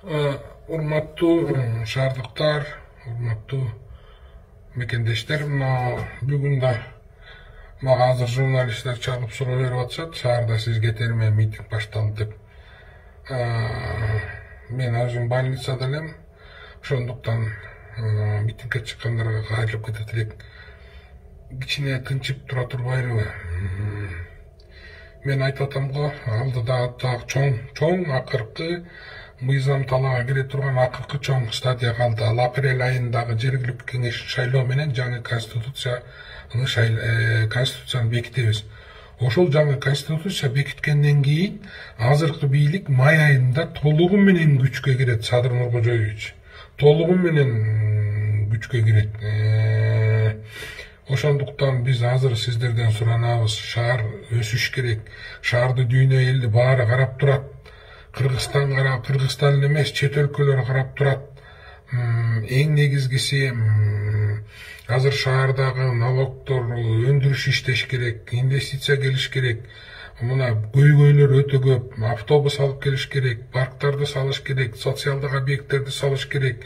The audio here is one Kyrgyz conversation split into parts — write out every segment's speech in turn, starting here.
Урматтуу шаардыктар, урматтуу мекендештер, бүгүн да мага азыр журналисттер чалып суроо берип атышат. Шаарда сиз кетерме, митинг башталды деп. Мен өзүм больницада элем. Ошондуктан митингге чыккандарга кайрылып кетет элек. Кичине тынчып тура турбайлыбы? Мен айтып атам го, алдыда чоң акыркы мыйзам талаага кире турган акыркы чоң стадия калды. Ал апрель айындагы жергиликтүү кеңеш шайлоо менен жаңы конституцияны бекитебиз. Ошол жаңы конституция бекиткенден кийин азыркы бийлик май айында толугу менен күчкө кирет. Садыр Нуркожоевич толугу менен күчкө кирет. Ошондуктан биз азыр сиздерден суранабыз. Шаар өсүш керек. Шаарды дүйнө элди баары карап турат. Кыргызстан эмес, чет өлкөлөр карап турат. Эң негизгиси азыр шаардагы налогдор, өндүрүш иштеш керек, инвестиция келиш керек. Мына көйгөйлөр өтө көп. Автобус алып келиш керек, парктарды салыш керек, социалдык объекттерди салыш керек,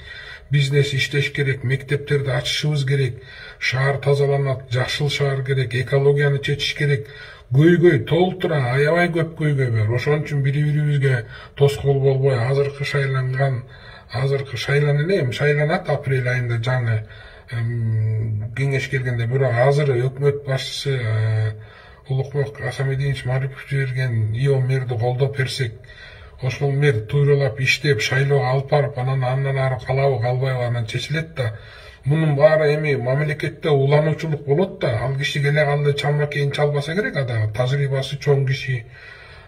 бизнес иштеш керек, мектептерди ачышыбыз керек. Шаар тазаланат, жакшыл шаар керек, экологияны чечиш керек. Көйгөй толтура, аябай көп көйгөй бар. Ошон үчүн бири-бирибизге тоскоол болбой, азыркы шайланат апрель айында жаңы кеңеш келгенде, бирок азыр өкмөт башчысы Улукбек Асамединович Марипов жиберген ИО мэрди колдоп берсек, ошол мэр тууралап иштеп шайлоого алып барып, анан ары калабы калбайбы анан чечилет да. Мунун баары эми мамлекетте улануучулук болот да, ал киши келе калды чамракейин чалбаса керек, ада тажрыйбасы чоң киши.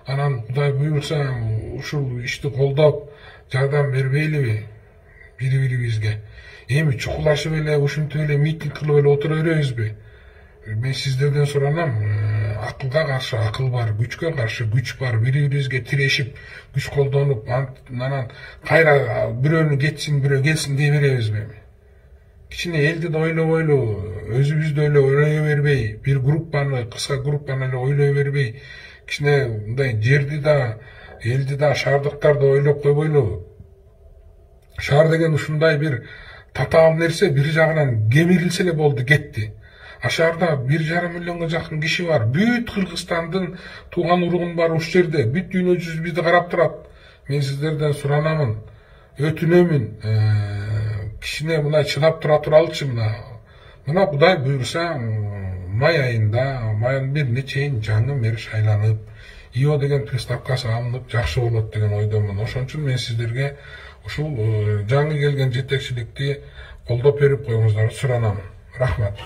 Анан Кудай буйрукса ушул ишти колдоп жардам бербейлиби бири-бирибизге? Эми чукулашып эле, ушинтип эле митинг кылып эле отура беребизби? Мен сиздерден суранам, акылга каршы акыл бар, күчкө каршы күч бар. Бири-бирибизге тирешип, күч колдонуп, анан кайра бирөөнү кетсин, бирөө келсин дей беребизби? Кичине элди да ойлобойлу, өзүбүздү эле ойлой бербей, бир группаны, кыска группаны эле ойлой бербей, кичине мындай жерди да, элди да, шаардыктарды ойлоп койбойлу. Шаар деген ушундай бир татаал нерсе, бир жагынан кемирилсе эле болду, кетти. Шаарда 1,5 миллионго жакын киши бар. Бүт Кыргызстандын тууган уругун бар ушул жерде. Бүт дүйнө жүзү бизди карап турат. Мен сиздерден суранамын, өтүнөмүн, кичине мына чыдап тура туралычы мына Кудай буйрса май айында, майдын бирине чейин жаңы мэр шайланып, ИО деген приставкасы алынып жакшы болот деген ойдомун. Ошон үчүн мен сиздерге ушул жаңы келген жетекчиликти колдоп берип коюңуздарды суранамын. Рахмат.